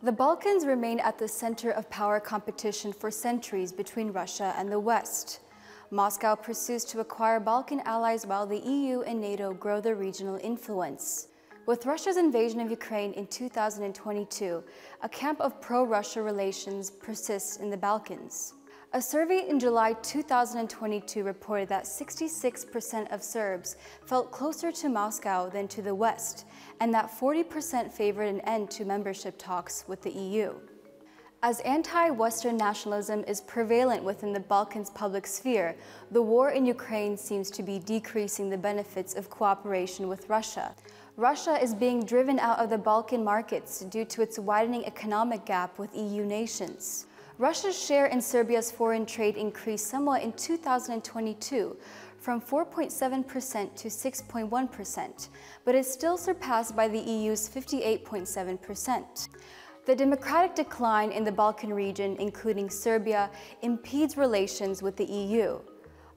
The Balkans remain at the center of power competition for centuries between Russia and the West. Moscow pursues to acquire Balkan allies while the EU and NATO grow their regional influence. With Russia's invasion of Ukraine in 2022, a camp of pro-Russia relations persists in the Balkans. A survey in July 2022 reported that 66% of Serbs felt closer to Moscow than to the West, and that 40% favored an end to membership talks with the EU. As anti-Western nationalism is prevalent within the Balkans' public sphere, the war in Ukraine seems to be decreasing the benefits of cooperation with Russia. Russia is being driven out of the Balkan markets due to its widening economic gap with EU nations. Russia's share in Serbia's foreign trade increased somewhat in 2022, from 4.7% to 6.1%, but is still surpassed by the EU's 58.7%. The democratic decline in the Balkan region, including Serbia, impedes relations with the EU.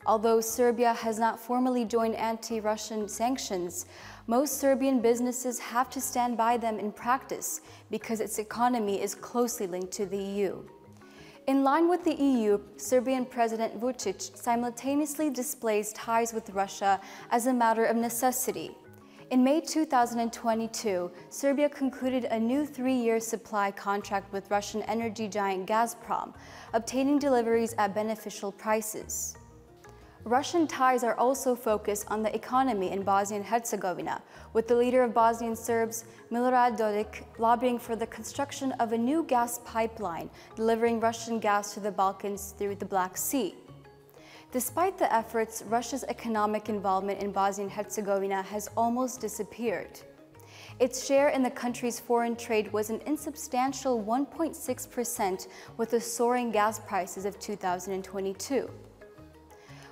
Although Serbia has not formally joined anti-Russian sanctions, most Serbian businesses have to stand by them in practice because its economy is closely linked to the EU. In line with the EU, Serbian President Vučić simultaneously displays ties with Russia as a matter of necessity. In May 2022, Serbia concluded a new 3-year supply contract with Russian energy giant Gazprom, obtaining deliveries at beneficial prices. Russian ties are also focused on the economy in Bosnia and Herzegovina, with the leader of Bosnian Serbs, Milorad Dodik, lobbying for the construction of a new gas pipeline delivering Russian gas to the Balkans through the Black Sea. Despite the efforts, Russia's economic involvement in Bosnia and Herzegovina has almost disappeared. Its share in the country's foreign trade was an insubstantial 1.6% with the soaring gas prices of 2022.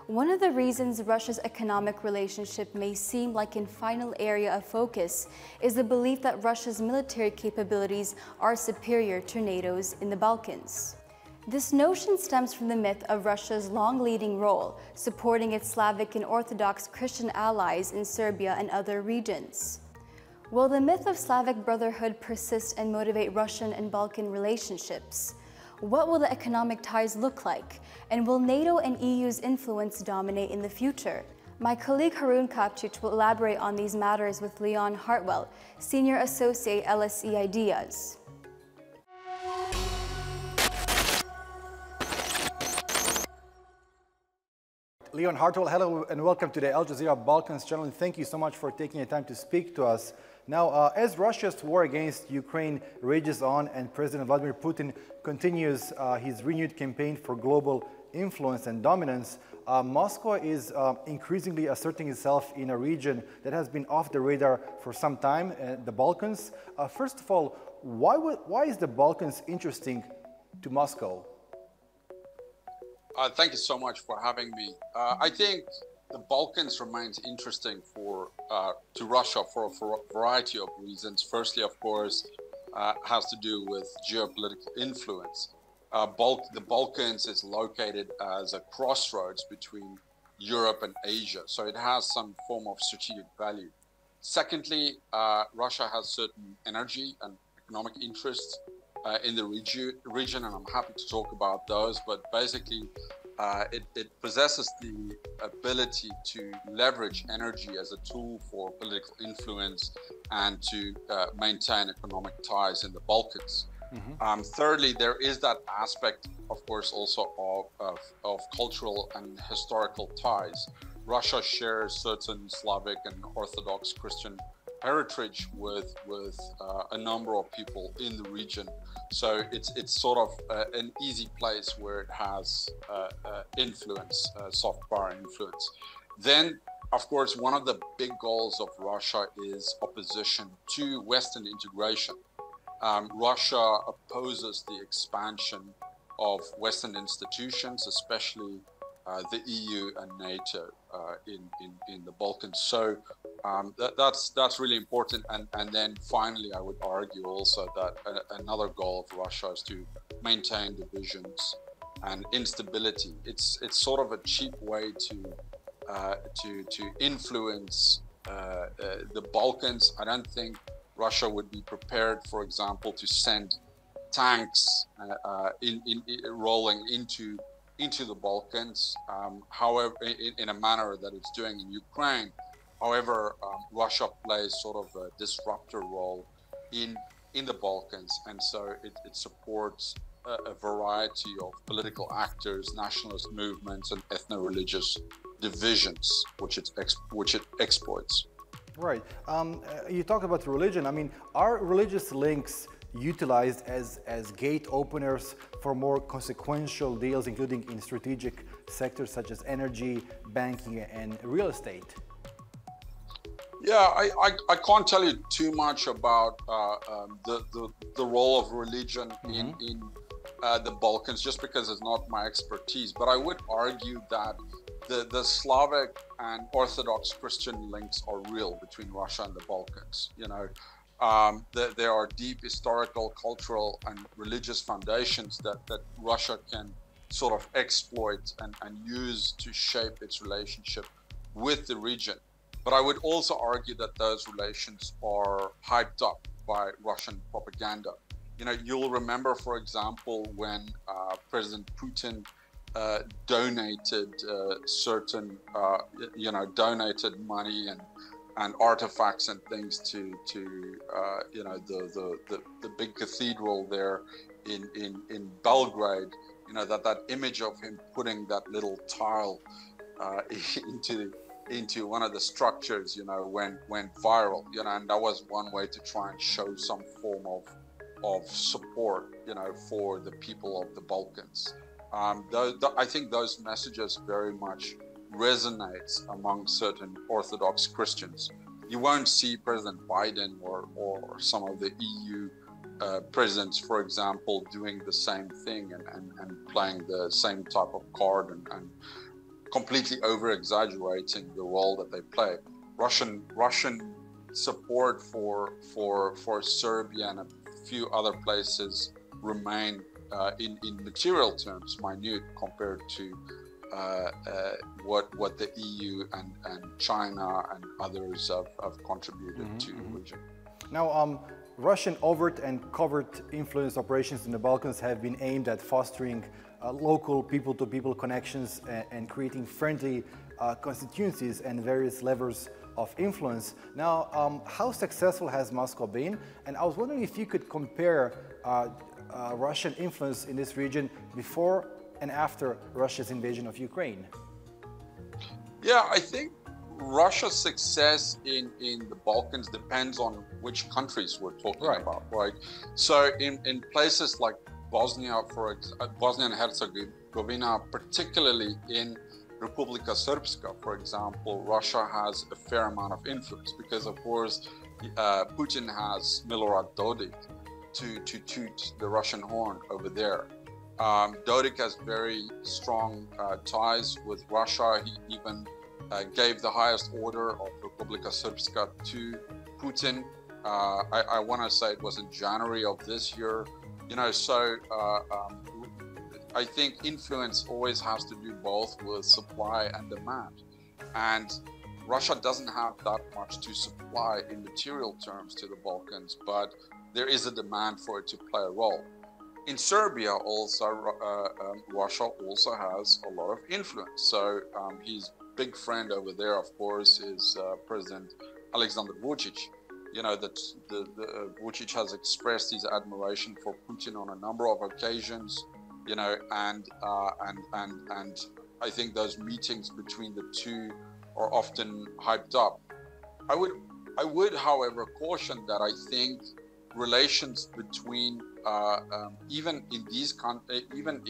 One of the reasons Russia's economic relationship may seem like a final area of focus is the belief that Russia's military capabilities are superior to NATO's in the Balkans. This notion stems from the myth of Russia's long-leading role, supporting its Slavic and Orthodox Christian allies in Serbia and other regions. Will the myth of Slavic brotherhood persist and motivate Russian and Balkan relationships? What will the economic ties look like? And will NATO and EU's influence dominate in the future? My colleague Harun Kapcic will elaborate on these matters with Leon Hartwell, Senior Associate, LSE IDEAS. Leon Hartwell, hello and welcome to the Al Jazeera Balkans channel, and thank you so much for taking the time to speak to us. Now, as Russia's war against Ukraine rages on and President Vladimir Putin continues his renewed campaign for global influence and dominance, Moscow is increasingly asserting itself in a region that has been off the radar for some time, the Balkans. First of all, why is the Balkans interesting to Moscow? Thank you so much for having me. I think the Balkans remains interesting to Russia for a variety of reasons. Firstly, of course, has to do with geopolitical influence. The Balkans is located as a crossroads between Europe and Asia, so it has some form of strategic value. Secondly, Russia has certain energy and economic interests in the region, and I'm happy to talk about those, but basically it possesses the ability to leverage energy as a tool for political influence and to maintain economic ties in the Balkans. Mm-hmm. Thirdly, there is that aspect, of course, also of cultural and historical ties. Russia shares certain Slavic and Orthodox Christian heritage with a number of people in the region, so it's sort of an easy place where it has influence, soft power influence. Then, of course, one of the big goals of Russia is opposition to Western integration. Russia opposes the expansion of Western institutions, especially the EU and NATO in the Balkans. So that's really important. And then finally, I would argue also that another goal of Russia is to maintain divisions and instability. It's sort of a cheap way to influence the Balkans. I don't think Russia would be prepared, for example, to send tanks rolling into the Balkans. However, in a manner that it's doing in Ukraine. However, Russia plays sort of a disruptor role in the Balkans, and so it supports a variety of political actors, nationalist movements, and ethno-religious divisions, which it exploits. Right. You talk about religion. I mean, are religious links utilized as gate openers for more consequential deals, including in strategic sectors such as energy, banking, and real estate? Yeah, I can't tell you too much about the role of religion in the Balkans, just because it's not my expertise. But I would argue that the Slavic and Orthodox Christian links are real between Russia and the Balkans. You know, there are deep historical, cultural, and religious foundations that Russia can sort of exploit and use to shape its relationship with the region. But I would also argue that those relations are hyped up by Russian propaganda. You know, you'll remember, for example, when President Putin donated donated money and artifacts and things to the big cathedral there in Belgrade. You know, that image of him putting that little tile into one of the structures, you know, went viral, you know, and that was one way to try and show some form of support, you know, for the people of the Balkans. I think those messages very much resonates among certain Orthodox Christians. You won't see President Biden or some of the EU presidents, for example, doing the same thing and playing the same type of card and completely over-exaggerating the role that they play. Russian support for Serbia and a few other places remain in material terms minute compared to what the EU and China and others have contributed to the region. Now, Russian overt and covert influence operations in the Balkans have been aimed at fostering local people-to-people connections and creating friendly constituencies and various levels of influence. Now, how successful has Moscow been? And I was wondering if you could compare Russian influence in this region before and after Russia's invasion of Ukraine. Yeah, I think Russia's success in the Balkans depends on which countries we're talking about, right? So in places like Bosnia and Herzegovina, particularly in Republika Srpska, for example, Russia has a fair amount of influence because, of course, Putin has Milorad Dodik to toot the Russian horn over there. Dodik has very strong ties with Russia. He even gave the highest order of Republika Srpska to Putin. I want to say it was in January of this year. You know, so I think influence always has to do both with supply and demand. And Russia doesn't have that much to supply in material terms to the Balkans, but there is a demand for it to play a role. In Serbia also, Russia also has a lot of influence. So his big friend over there, of course, is President Aleksandar Vučić. You know, that the Vučić has expressed his admiration for Putin on a number of occasions. You know, and I think those meetings between the two are often hyped up. I would, however, caution that I think relations between even in these even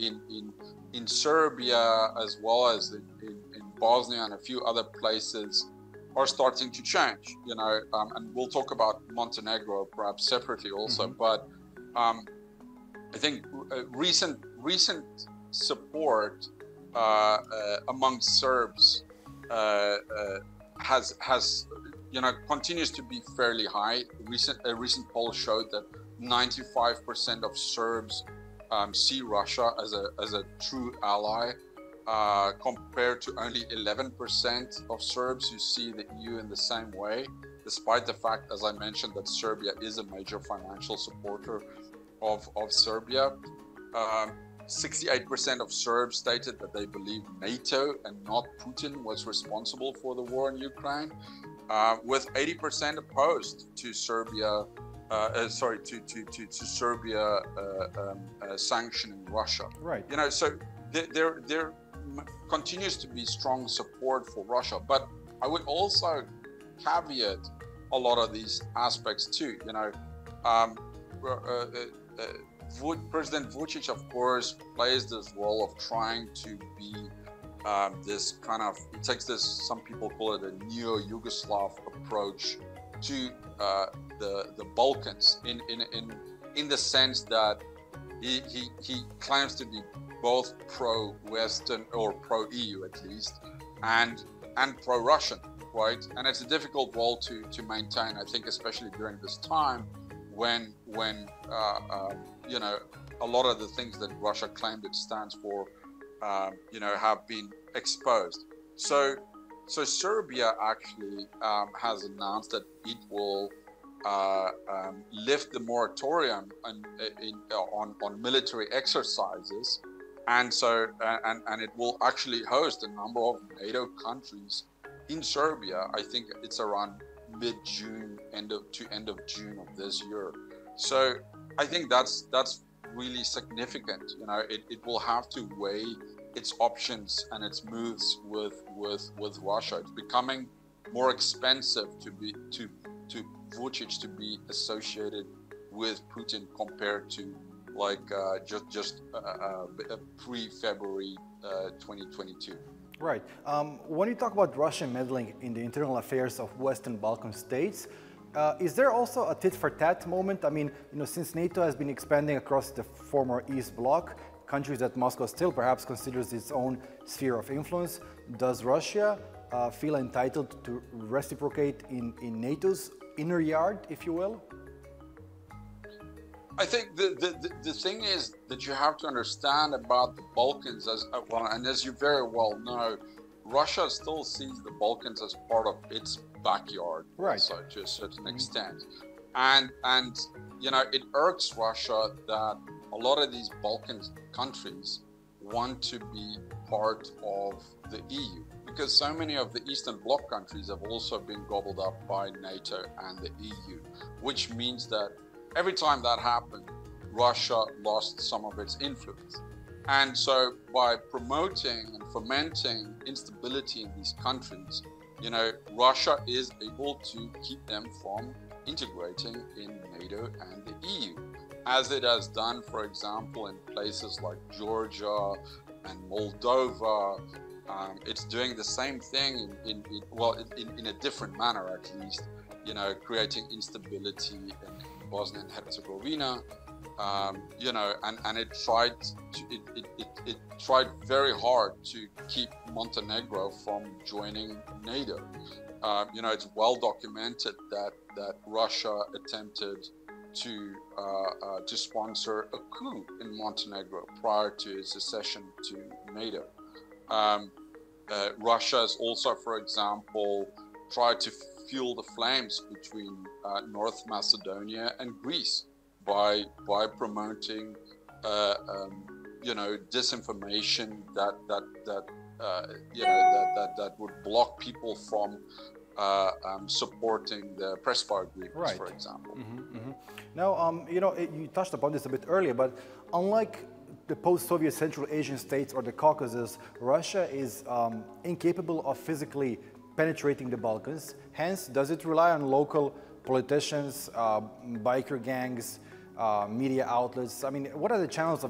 in Serbia as well as in Bosnia and a few other places are starting to change. You know, and we'll talk about Montenegro perhaps separately also. But I think recent support among Serbs has continues to be fairly high. A recent poll showed that 95% of Serbs see Russia as a true ally, compared to only 11% of Serbs who see the EU in the same way, despite the fact, as I mentioned, that Serbia is a major financial supporter of Serbia. 68% of Serbs stated that they believe NATO and not Putin was responsible for the war in Ukraine, with 80% opposed to Serbia. To Serbia sanctioning Russia. Right. You know, so there continues to be strong support for Russia, but I would also caveat a lot of these aspects too. You know, President Vučić, of course, plays this role of trying to be this kind of, it takes this, some people call it a neo-Yugoslav approach to the Balkans in the sense that he claims to be both pro-Western or pro-EU at least, and pro-Russian, right? And it's a difficult role to maintain, I think, especially during this time when you know, a lot of the things that Russia claimed it stands for, you know, have been exposed. So Serbia actually has announced that it will lift the moratorium on military exercises, and so and it will actually host a number of NATO countries in Serbia. I think it's around mid-June, end of June of this year. So I think that's really significant. You know, it will have to weigh its options and its moves with Russia. It's becoming more expensive to Vučić to be associated with Putin compared to like just pre-February 2022. Right. When you talk about Russian meddling in the internal affairs of Western Balkan states, is there also a tit-for-tat moment? I mean, you know, since NATO has been expanding across the former East Bloc, countries that Moscow still perhaps considers its own sphere of influence, does Russia feel entitled to reciprocate in NATO's inner yard, if you will? I think the thing is that you have to understand about the Balkans as well, and as you very well know, Russia still sees the Balkans as part of its backyard, right? So to a certain extent, and you know, it irks Russia that a lot of these Balkan countries want to be part of the EU, because so many of the Eastern Bloc countries have also been gobbled up by NATO and the EU, which means that every time that happened, Russia lost some of its influence. And so by promoting and fomenting instability in these countries, you know, Russia is able to keep them from integrating in NATO and the EU, as it has done, for example, in places like Georgia and Moldova. It's doing the same thing in a different manner, at least, you know, creating instability in Bosnia and Herzegovina, you know, and it tried very hard to keep Montenegro from joining NATO. You know, it's well documented that Russia attempted to sponsor a coup in Montenegro prior to its accession to NATO. Russia has also, for example, tried to fuel the flames between North Macedonia and Greece by promoting, you know, disinformation that would block people from supporting the Prespa agreements, right, for example. Mm-hmm, mm-hmm. Now, you know, you touched upon this a bit earlier, but unlike the post-Soviet Central Asian states or the Caucasus, Russia is incapable of physically penetrating the Balkans. Hence, does it rely on local politicians, biker gangs, media outlets? I mean, what are the channels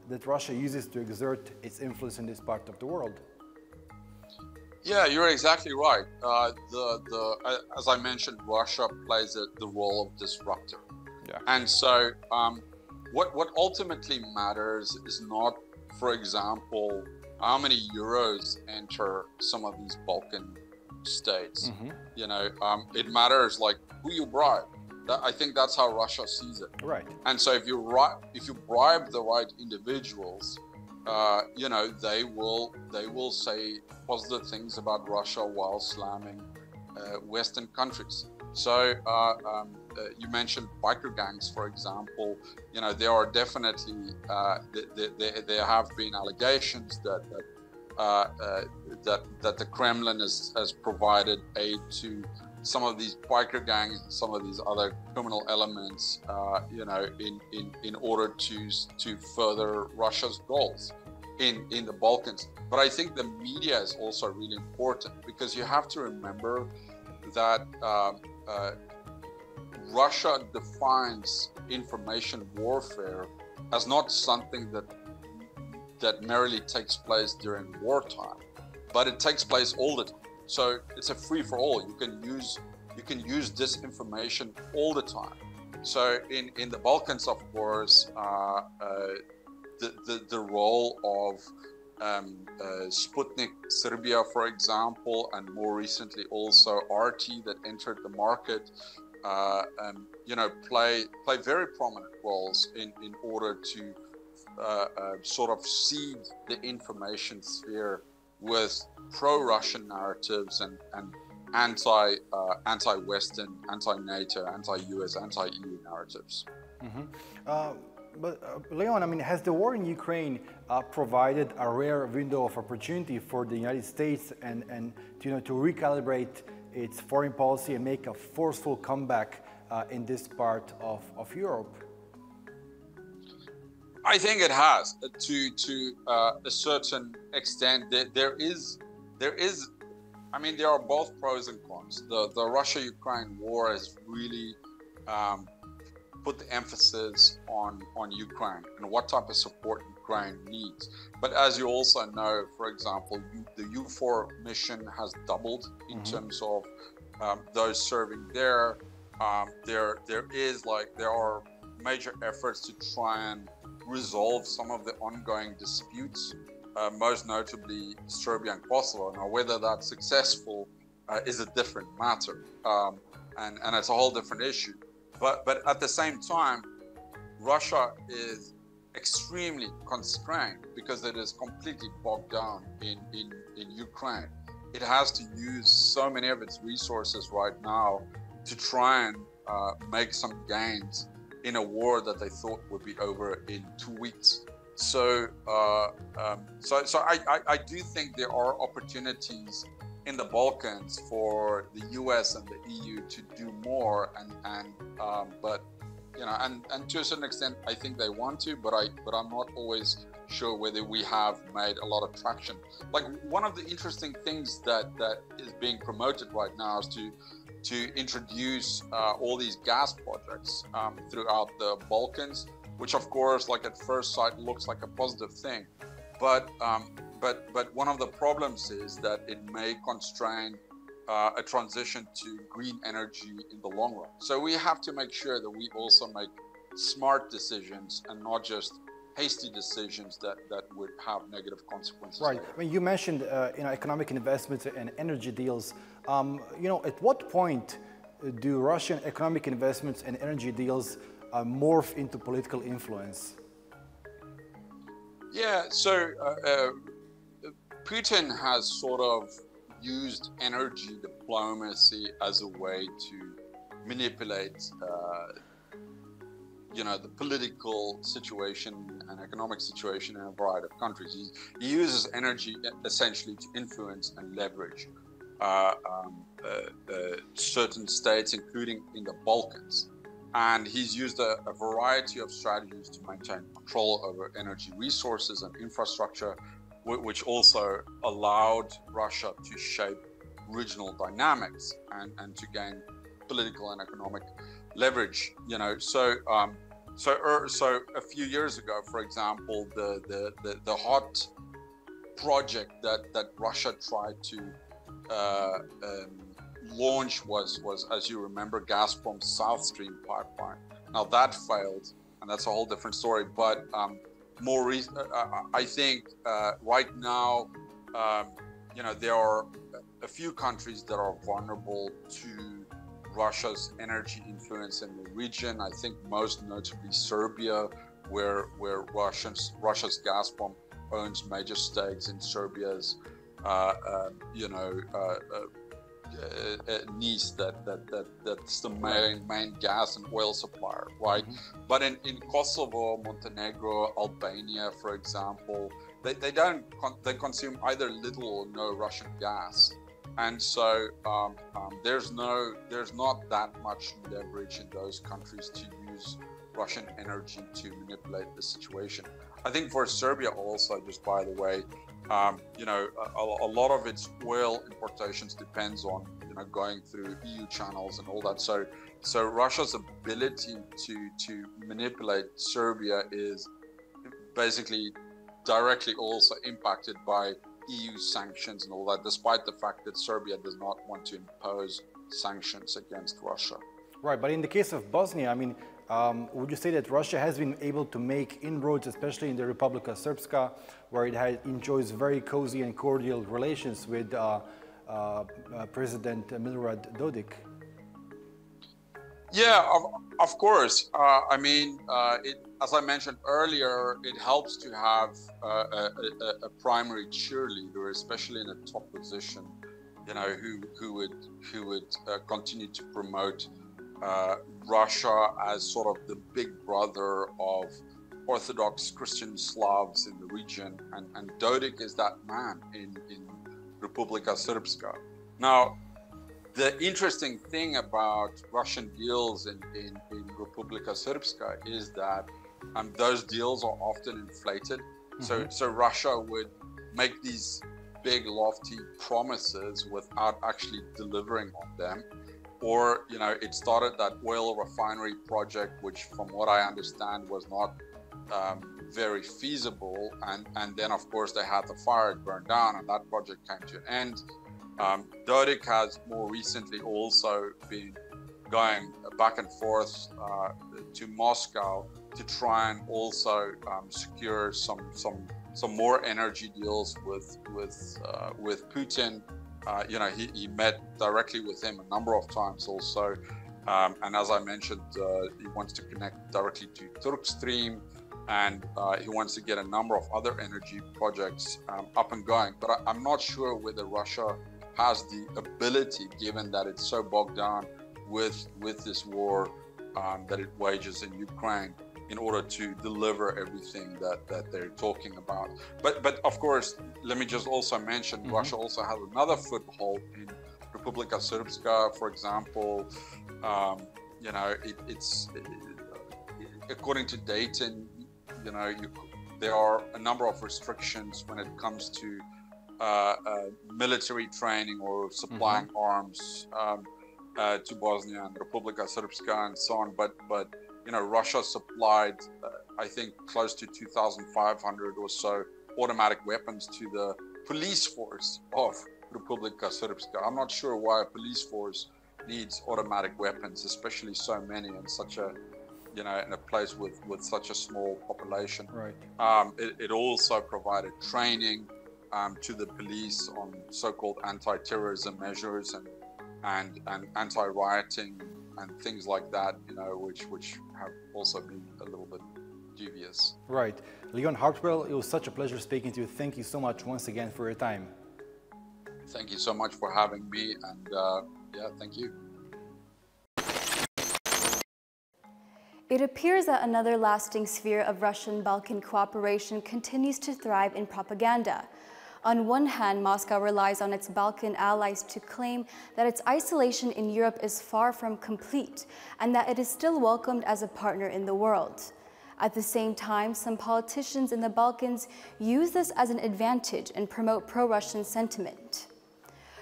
that Russia uses to exert its influence in this part of the world? Yeah, you're exactly right. As I mentioned, Russia plays the role of disruptor. Yeah. And so what ultimately matters is not, for example, how many euros enter some of these Balkan states. Mm-hmm. You know, it matters like who you bribe. I think that's how Russia sees it. Right. And so if you bribe the right individuals, you know, they will say positive things about Russia while slamming Western countries. So you mentioned biker gangs, for example. You know, there are definitely there have been allegations that the Kremlin has provided aid to some of these biker gangs and some of these other criminal elements, you know, in order to further Russia's goals in the Balkans. But I think the media is also really important, because you have to remember that Russia defines information warfare as not something that merely takes place during wartime, but it takes place all the time. So it's a free for all. You can use disinformation all the time. So in the Balkans, of course, the role of Sputnik Serbia, for example, and more recently also RT that entered the market, you know, play very prominent roles in order to sort of seed the information sphere with pro-Russian narratives and anti-Western, anti-NATO, anti-US, anti-EU narratives. But Leon, I mean, has the war in Ukraine provided a rare window of opportunity for the United States and to, you know, to recalibrate its foreign policy and make a forceful comeback in this part of Europe? I think it has, to a certain extent. There is, I mean, there are both pros and cons. The Russia-Ukraine war has really put the emphasis on Ukraine and what type of support Ukraine needs. But as you also know, for example, the U4 mission has doubled in terms of those serving there. There are major efforts to try and resolve some of the ongoing disputes, most notably Serbia and Kosovo. Now, whether that's successful is a different matter, and it's a whole different issue. But at the same time, Russia is extremely constrained because it is completely bogged down in Ukraine. It has to use so many of its resources right now to try and make some gains in a war that they thought would be over in 2 weeks. So I do think there are opportunities in the Balkans for the US and the EU to do more, but you know, and to a certain extent, I think they want to, but I'm not always sure whether we have made a lot of traction. Like, one of the interesting things that is being promoted right now is to introduce all these gas projects throughout the Balkans, which of course, like at first sight, looks like a positive thing, but one of the problems is that it may constrain a transition to green energy in the long run. So we have to make sure that we also make smart decisions and not just hasty decisions that would have negative consequences. Right. I mean, you mentioned you know, economic investments and energy deals. You know, at what point do Russian economic investments and energy deals morph into political influence? Yeah. So Putin has sort of used energy diplomacy as a way to manipulate you know, the political situation and economic situation in a variety of countries. He uses energy essentially to influence and leverage certain states, including in the Balkans. And he's used a variety of strategies to maintain control over energy resources and infrastructure, which also allowed Russia to shape regional dynamics and to gain political and economic leverage. You know, so a few years ago, for example, the hot project that Russia tried to launch was, as you remember, Gazprom's South Stream pipeline. Now that failed, and that's a whole different story. But I think right now, you know, there are a few countries that are vulnerable to Russia's energy influence in the region. I think most notably Serbia, where Russia's Gazprom owns major stakes in Serbia's, you know, niche that's the main gas and oil supplier, right? But in Kosovo, Montenegro, Albania, for example, they consume either little or no Russian gas, and so there's not that much leverage in those countries to use Russian energy to manipulate the situation. I think for Serbia also, just by the way, a lot of its oil importations depends on going through EU channels and all that. So Russia's ability to manipulate Serbia is basically directly also impacted by EU sanctions and all that, despite the fact that Serbia does not want to impose sanctions against Russia. Right, but in the case of Bosnia, I mean, would you say that Russia has been able to make inroads, especially in the Republika Srpska, where it enjoys very cozy and cordial relations with President Milorad Dodik? Yeah, of course. I mean, as I mentioned earlier, it helps to have a primary cheerleader, especially in a top position, who would continue to promote Russia as sort of the big brother of Orthodox Christian Slavs in the region, and Dodik is that man in Republika Srpska. Now, the interesting thing about Russian deals in Republika Srpska is that those deals are often inflated. So Russia would make these big, lofty promises without actually delivering on them. Or, it started that oil refinery project, which from what I understand was not very feasible. And then, of course, they had the fire, it burned down, and that project came to an end. Dodik has more recently also been going back and forth to Moscow to try and also secure some more energy deals with Putin. He met directly with him a number of times also, and as I mentioned, he wants to connect directly to Turkstream, and he wants to get a number of other energy projects up and going. But I'm not sure whether Russia has the ability, given that it's so bogged down with this war that it wages in Ukraine, in order to deliver everything that they're talking about. But of course, let me just also mention, Russia also has another foothold in Republika Srpska, for example. It's according to Dayton, there are a number of restrictions when it comes to military training or supplying arms to Bosnia and Republika Srpska and so on. But Russia supplied, I think, close to 2,500 or so automatic weapons to the police force of Republika Srpska. I'm not sure why a police force needs automatic weapons, especially so many in such a, in a place with such a small population. Right. It also provided training to the police on so-called anti-terrorism measures and anti-rioting and things like that, which have also been a little bit dubious. Right. Leon Hartwell, it was such a pleasure speaking to you. Thank you so much once again for your time. Thank you so much for having me, and thank you. It appears that another lasting sphere of Russian-Balkan cooperation continues to thrive in propaganda. On one hand, Moscow relies on its Balkan allies to claim that its isolation in Europe is far from complete and that it is still welcomed as a partner in the world. At the same time, some politicians in the Balkans use this as an advantage and promote pro-Russian sentiment.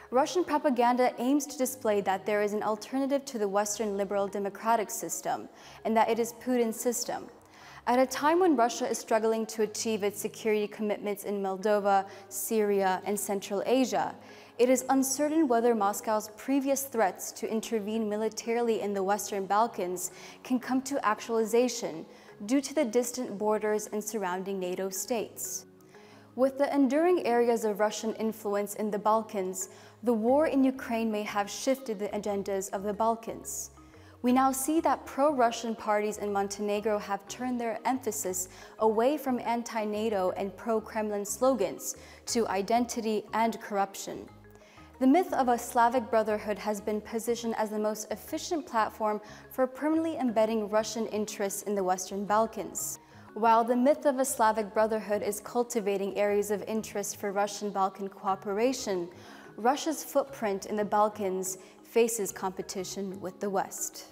Russian propaganda aims to display that there is an alternative to the Western liberal democratic system and that it is Putin's system. At a time when Russia is struggling to achieve its security commitments in Moldova, Syria, and Central Asia, it is uncertain whether Moscow's previous threats to intervene militarily in the Western Balkans can come to actualization due to the distant borders and surrounding NATO states. With the enduring areas of Russian influence in the Balkans, the war in Ukraine may have shifted the agendas of the Balkans. We now see that pro-Russian parties in Montenegro have turned their emphasis away from anti-NATO and pro-Kremlin slogans to identity and corruption. The myth of a Slavic brotherhood has been positioned as the most efficient platform for permanently embedding Russian interests in the Western Balkans. While the myth of a Slavic brotherhood is cultivating areas of interest for Russian-Balkan cooperation, Russia's footprint in the Balkans faces competition with the West.